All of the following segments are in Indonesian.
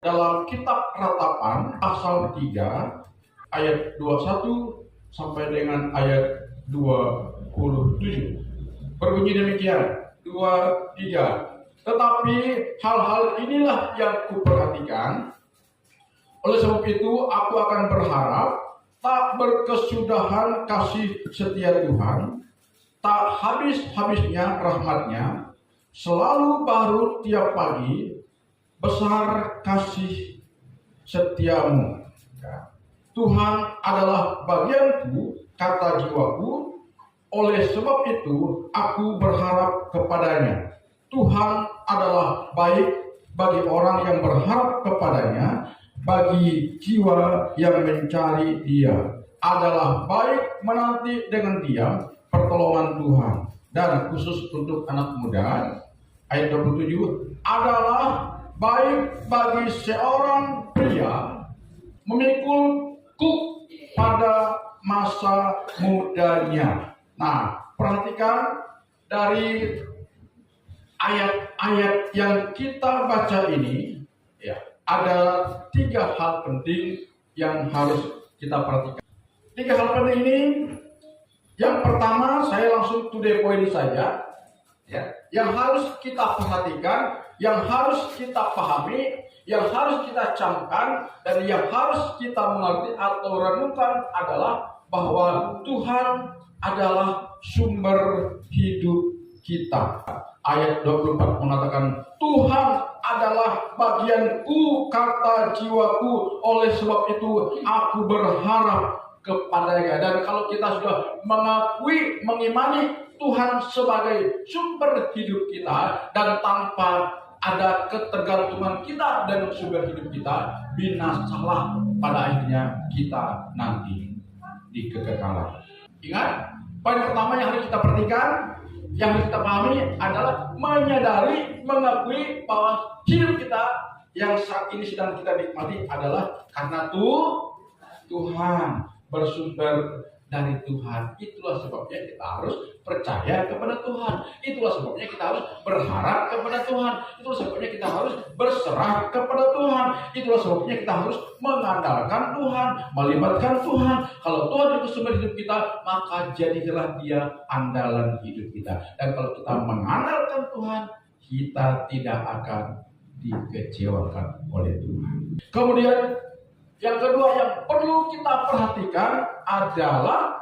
Dalam kitab Ratapan pasal 3 ayat 21 sampai dengan ayat 27. Berbunyi demikian, 23. Tetapi hal-hal inilah yang kuperhatikan. Oleh sebab itu aku akan berharap tak berkesudahan kasih setia Tuhan, tak habis-habisnya rahmatnya, selalu baru tiap pagi, besar kasih setiamu. Tuhan adalah bagianku, kata jiwaku, oleh sebab itu aku berharap kepadanya. Tuhan adalah baik bagi orang yang berharap kepadanya, bagi jiwa yang mencari Dia. Adalah baik menanti dengan diam pertolongan Tuhan. Dan khusus untuk anak muda, ayat 27, adalah baik bagi seorang pria memikul kuk pada masa mudanya. Nah, perhatikan dari ayat-ayat yang kita baca ini, ya, ada 3 hal penting yang harus kita perhatikan. 3 hal penting ini, yang pertama saya langsung to the point saja, ya, yang harus kita perhatikan, yang harus kita pahami, yang harus kita camkan, dan yang harus kita mengerti atau renungkan adalah bahwa Tuhan adalah sumber hidup kita. Ayat 24 mengatakan, Tuhan adalah bagianku, kata jiwaku, oleh sebab itu aku berharap kepadanya. Dan kalau kita sudah mengakui, mengimani Tuhan sebagai sumber hidup kita, dan tanpa ada ketergantungan kita dengan sumber hidup kita, binasalah pada akhirnya kita nanti di kekekalan. Ingat, poin pertama yang harus kita perhatikan, yang harus kita pahami adalah menyadari, mengakui bahwa hidup kita yang saat ini sedang kita nikmati adalah karena Tuhan, bersumber dari Tuhan. Itulah sebabnya kita harus percaya kepada Tuhan. Itulah sebabnya kita harus berharap kepada Tuhan. Itulah sebabnya kita harus berserah kepada Tuhan. Itulah sebabnya kita harus mengandalkan Tuhan, melibatkan Tuhan. Kalau Tuhan itu sumber hidup kita, maka jadilah Dia andalan hidup kita. Dan kalau kita mengandalkan Tuhan, kita tidak akan dikecewakan oleh Tuhan. Kemudian yang kedua yang perlu kita perhatikan adalah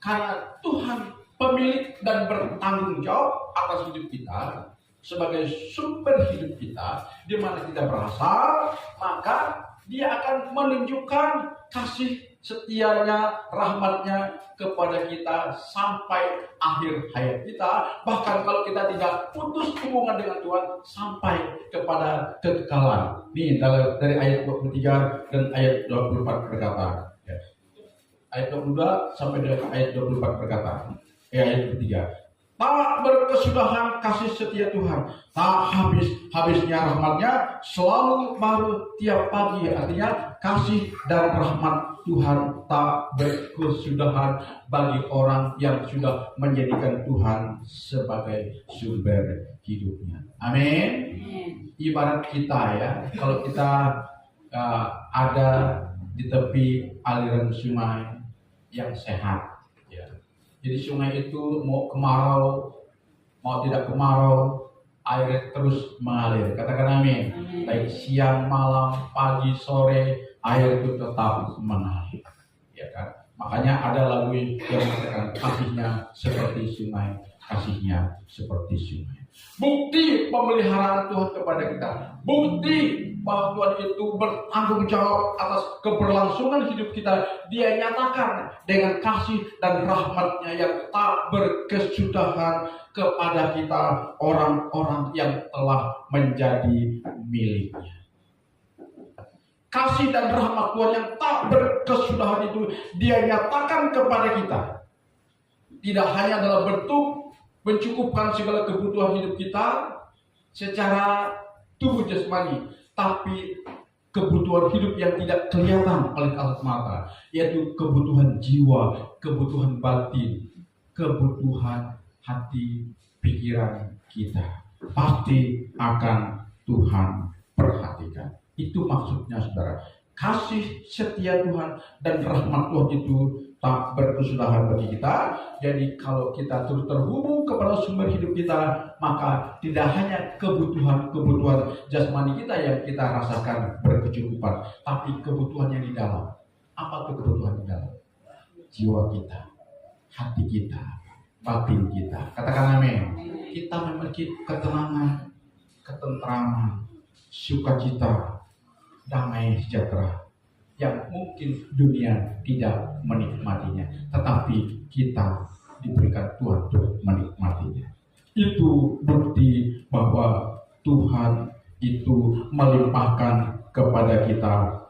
karena Tuhan pemilik dan bertanggung jawab atas hidup kita sebagai sumber hidup kita, di mana kita berasal, maka Dia akan menunjukkan kasih setianya, rahmatnya kepada kita sampai akhir hayat kita. Bahkan kalau kita tidak putus hubungan dengan Tuhan sampai kepada kekekalan. Nih dari ayat 23 dan ayat 24 berkata, ya. Ayat 22 sampai dengan ayat 24 berkata, ayat 23. Tak berkesudahan kasih setia Tuhan, tak habis-habisnya rahmatnya, selalu baru tiap pagi. Artinya kasih dan rahmat Tuhan tak berkesudahan bagi orang yang sudah menjadikan Tuhan sebagai sumber hidupnya. Amin. Ibarat kita, ya, kalau kita ada di tepi aliran sungai yang sehat. Jadi sungai itu mau kemarau, mau tidak kemarau, air terus mengalir. Katakan amin. Baik siang, malam, pagi, sore, air itu tetap mengalir. Ya kan? Makanya ada lagu yang mengatakan kasihnya seperti sungai, kasihnya seperti sungai. Bukti pemeliharaan Tuhan kepada kita. Bukti bahwa Tuhan itu bertanggung jawab atas keberlangsungan hidup kita. Dia nyatakan dengan kasih dan rahmatnya yang tak berkesudahan kepada kita, orang-orang yang telah menjadi miliknya. Kasih dan rahmat Tuhan yang tak berkesudahan itu Dia nyatakan kepada kita. Tidak hanya dalam bentuk mencukupkan segala kebutuhan hidup kita secara tubuh jasmani, tapi kebutuhan hidup yang tidak kelihatan oleh kasat mata, yaitu kebutuhan jiwa, kebutuhan batin, kebutuhan hati, pikiran kita. Pasti akan Tuhan perhatikan. Itu maksudnya saudara. Kasih setia Tuhan dan rahmat Tuhan itu tak berkesudahan bagi kita. Jadi kalau kita terus terhubung kepada sumber hidup kita, maka tidak hanya kebutuhan jasmani kita yang kita rasakan berkecukupan, tapi kebutuhan yang di dalam. Apa itu kebutuhan di dalam? Jiwa kita, hati kita, batin kita. Katakan amin. Kita memiliki ketenangan, ketentraman, sukacita, damai sejahtera yang mungkin dunia tidak menikmatinya, tetapi kita diberikan Tuhan untuk menikmatinya. Itu bukti bahwa Tuhan itu melimpahkan kepada kita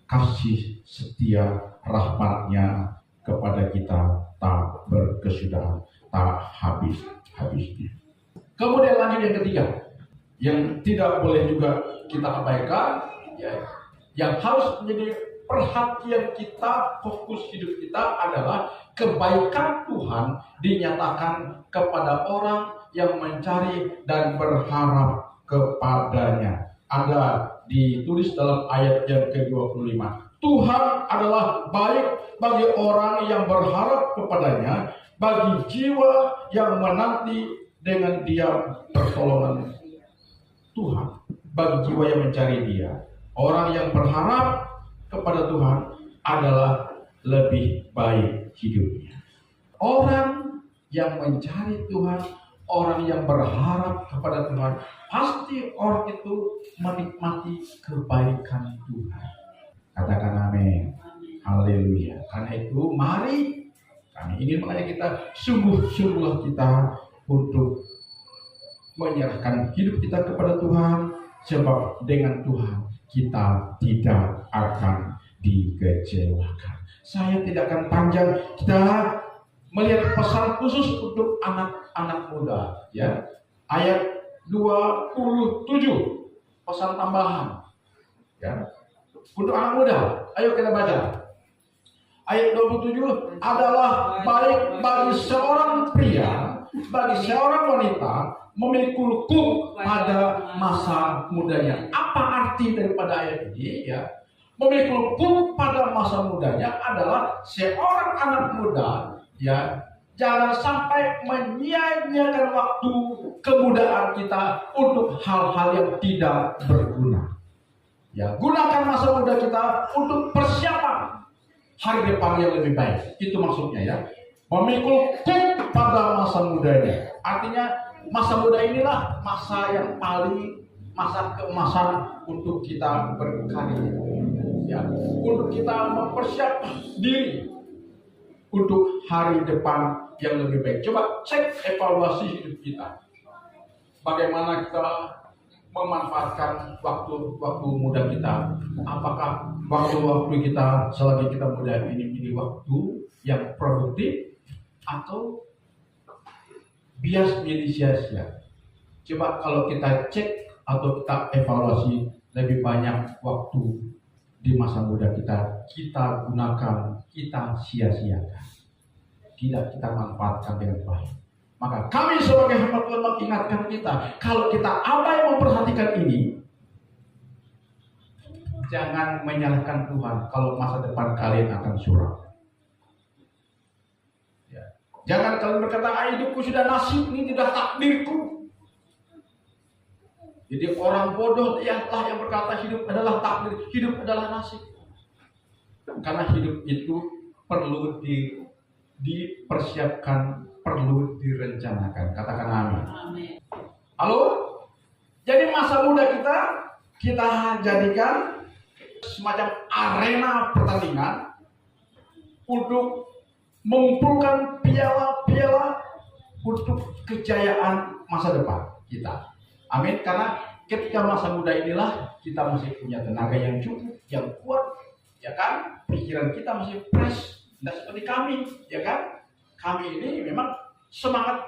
kasih setia rahmat-Nya kepada kita tak berkesudahan, tak habisnya. Kemudian lanjut yang ketiga, yang tidak boleh juga kita abaikan, yang harus menjadi perhatian kita, fokus hidup kita adalah kebaikan Tuhan dinyatakan kepada orang yang mencari dan berharap kepadanya. Ada ditulis dalam ayat yang ke-25. Tuhan adalah baik bagi orang yang berharap kepadanya, bagi jiwa yang menanti dengan diam pertolongan Tuhan, bagi jiwa yang mencari Dia. Orang yang berharap kepada Tuhan adalah lebih baik hidupnya. Orang yang mencari Tuhan, orang yang berharap kepada Tuhan, pasti orang itu menikmati kebaikan Tuhan. Katakan amin. Haleluya. Karena itu mari kami ingin mengajak kita sungguh-sungguhlah kita untuk menyerahkan hidup kita kepada Tuhan, sebab dengan Tuhan kita tidak akan dikecewakan. Saya tidak akan panjang, kita melihat pesan khusus untuk anak-anak muda, ya. Ayat 27, pesan tambahan, ya. Untuk anak muda, ayo kita baca. Ayat 27, adalah baik bagi seorang pria, bagi seorang wanita memiliki hukum pada masa mudanya. Apa arti daripada ayat ini? Ya, memiliki hukum pada masa mudanya adalah seorang anak muda, ya, jangan sampai menyia-nyiakan waktu kemudaan kita untuk hal-hal yang tidak berguna. Ya, gunakan masa muda kita untuk persiapan hari depan yang lebih baik. Itu maksudnya, ya. Memikul pada masa mudanya. Artinya masa muda inilah masa yang paling, masa keemasan untuk kita berkarya, ya, untuk kita mempersiapkan diri untuk hari depan yang lebih baik. Coba cek evaluasi hidup kita. Bagaimana kita memanfaatkan waktu muda kita? Apakah waktu kita selagi kita muda ini waktu yang produktif atau bias menjadi sia-sia? Coba kalau kita cek atau kita evaluasi, lebih banyak waktu di masa muda kita gunakan, kita sia-siakan, tidak kita manfaatkan dengan baik. Maka kami sebagai hamba Tuhan mengingatkan kita, kalau kita abai memperhatikan ini, jangan menyalahkan Tuhan kalau masa depan kalian akan suram. Jangan kalian berkata, hidupku sudah nasib, ini sudah takdirku. Jadi orang bodoh ialah yang berkata hidup adalah takdir, hidup adalah nasib. Karena hidup itu perlu dipersiapkan, perlu direncanakan. Katakan amin. Halo? Jadi masa muda kita jadikan semacam arena pertandingan untuk mengumpulkan piala-piala untuk kejayaan masa depan kita. Amin. Karena ketika masa muda inilah kita masih punya tenaga yang cukup, yang kuat, ya kan? Pikiran kita masih fresh, tidak seperti kami, ya kan? Kami ini memang semangat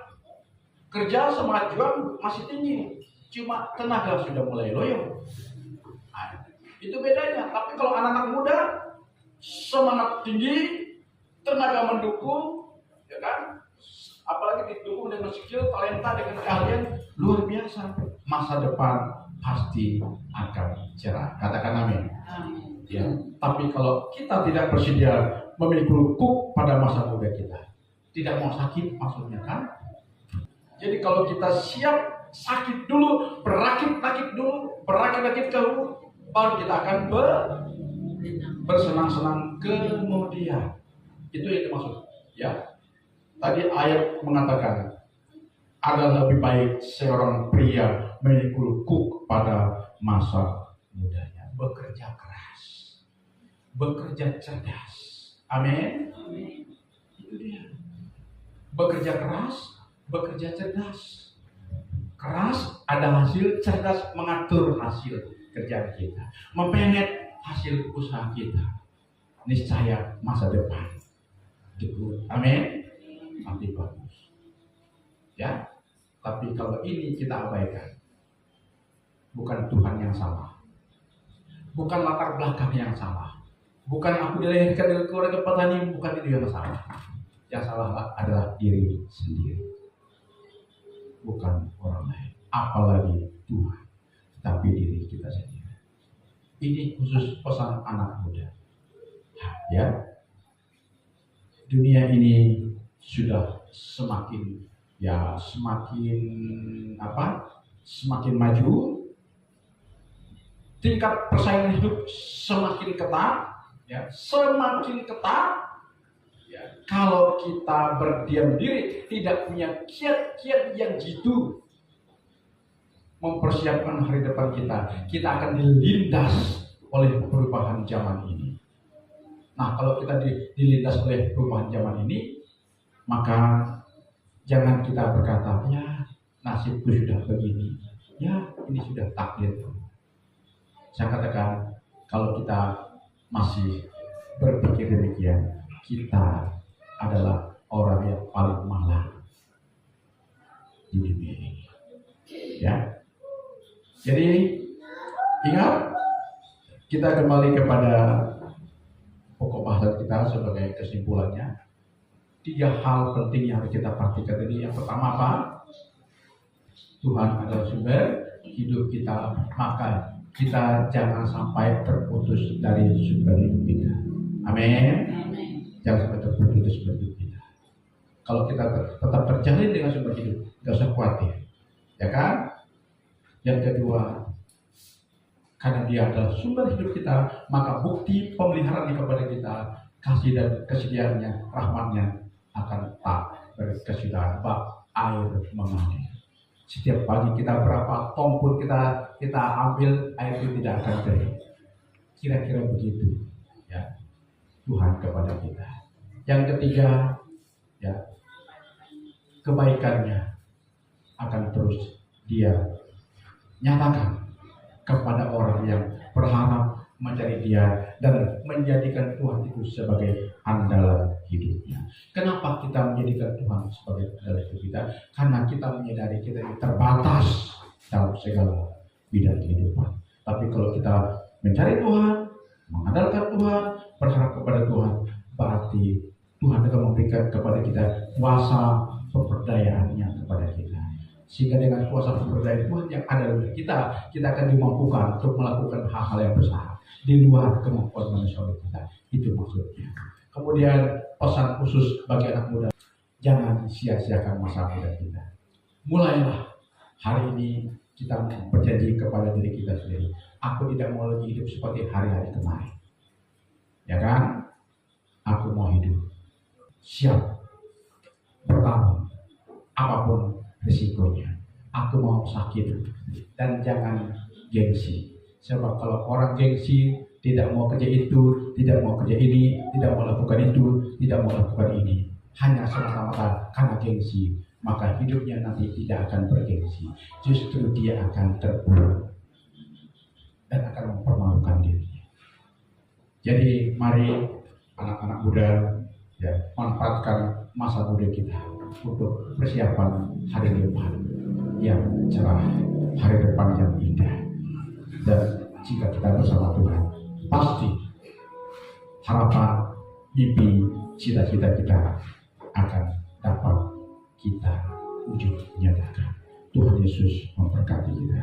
kerja, semangat juang masih tinggi, cuma tenaga sudah mulai loyo. Nah, itu bedanya. Tapi kalau anak-anak muda semangat tinggi, tenaga mendukung, ya kan? Apalagi didukung dengan skill, talenta, dengan keahlian luar biasa. Masa depan pasti akan cerah. Katakan amin. Amin. Ya, tapi kalau kita tidak bersedia memikul kuk pada masa muda kita, tidak mau sakit maksudnya kan? Jadi kalau kita siap sakit dulu, berakit-akit dulu, berakit-akit dulu, baru kita akan bersenang-senang kemudian. Itu yang dimaksud. Ya, tadi ayat mengatakan ada lebih baik seorang pria memikul kuk pada masa mudanya, bekerja keras, bekerja cerdas. Amin. Itu dia. Bekerja keras, bekerja cerdas. Keras ada hasil, cerdas mengatur hasil kerjaan kita, mempenet hasil usaha kita. Niscaya masa depan cukup. Amin. Nanti bagus. Ya. Tapi kalau ini kita abaikan, bukan Tuhan yang salah, bukan latar belakang yang salah, bukan aku dilahirkan dari keluarga petani, bukan itu yang salah. Yang salah adalah diri sendiri, bukan orang lain, apalagi Tuhan, tapi diri kita sendiri. Ini khusus pesan anak muda. Ya, dunia ini sudah semakin semakin maju, tingkat persaingan hidup semakin ketat, ya, semakin ketat. Ya, kalau kita berdiam diri, tidak punya kiat-kiat yang jitu mempersiapkan hari depan kita akan dilindas oleh perubahan zaman ini. Nah, kalau kita dilindas oleh perubahan zaman ini, maka jangan kita berkata, ya nasibku sudah begini, ya ini sudah takdir. Saya katakan, kalau kita masih berpikir demikian, kita adalah orang yang paling malang di dunia ini. Ya, jadi ingat, kita kembali kepada pokok bahasan kita sebagai kesimpulannya. 3 hal penting yang harus kita perhatikan ini. Yang pertama apa? Tuhan adalah sumber hidup kita, maka kita jangan sampai terputus dari sumber hidup kita. Amin. Jangan sampai terputus sumber hidup kita. Kalau kita tetap terjalin dengan sumber hidup, gak usah khawatir, ya kan? Yang kedua, karena dia adalah sumber hidup kita, maka bukti pemeliharaan kepada kita, kasih dan kesediaannya, rahmatnya akan tak berkesudahan, bak air mengalir. Setiap pagi kita berapa tong pun kita ambil, air itu tidak akan kering. Kira-kira begitu, ya, Tuhan kepada kita. Yang ketiga, ya, kebaikannya akan terus dia nyatakan kepada orang yang berharap mencari dia dan menjadikan Tuhan itu sebagai andalan hidupnya. Kenapa kita menjadikan Tuhan sebagai andalan hidup kita? Karena kita menyadari kita ini terbatas dalam segala bidang kehidupan. Tapi kalau kita mencari Tuhan, mengandalkan Tuhan, berharap kepada Tuhan, berarti Tuhan akan memberikan kepada kita kuasa pemberdayaan-Nya kepada kita. Sehingga dengan kuasa pemberdayaan Tuhan yang ada dalam kita akan dimampukan untuk melakukan hal-hal yang besar di luar kemampuan manusia kita. Itu maksudnya. Kemudian pesan khusus bagi anak muda, jangan sia-siakan masa muda kita. Mulailah hari ini kita berjanji kepada diri kita sendiri, aku tidak mau lagi hidup seperti hari-hari kemarin. Ya kan? Aku mau hidup siap bertanggung apapun risikonya. Aku mau sakit dan jangan gengsi. Sebab kalau orang gengsi, tidak mau kerja itu, tidak mau kerja ini, tidak mau lakukan itu, tidak mau lakukan ini, hanya semata-mata karena gengsi, maka hidupnya nanti tidak akan bergengsi. Justru dia akan terpuruk dan akan mempermalukan dirinya. Jadi mari anak-anak muda, ya, manfaatkan masa muda kita untuk persiapan hari depan yang cerah, hari depan yang indah. Dan jika kita bersama Tuhan, pasti harapan, mimpi, cita-cita kita akan dapat kita wujud nyatakan. Tuhan Yesus memberkati kita.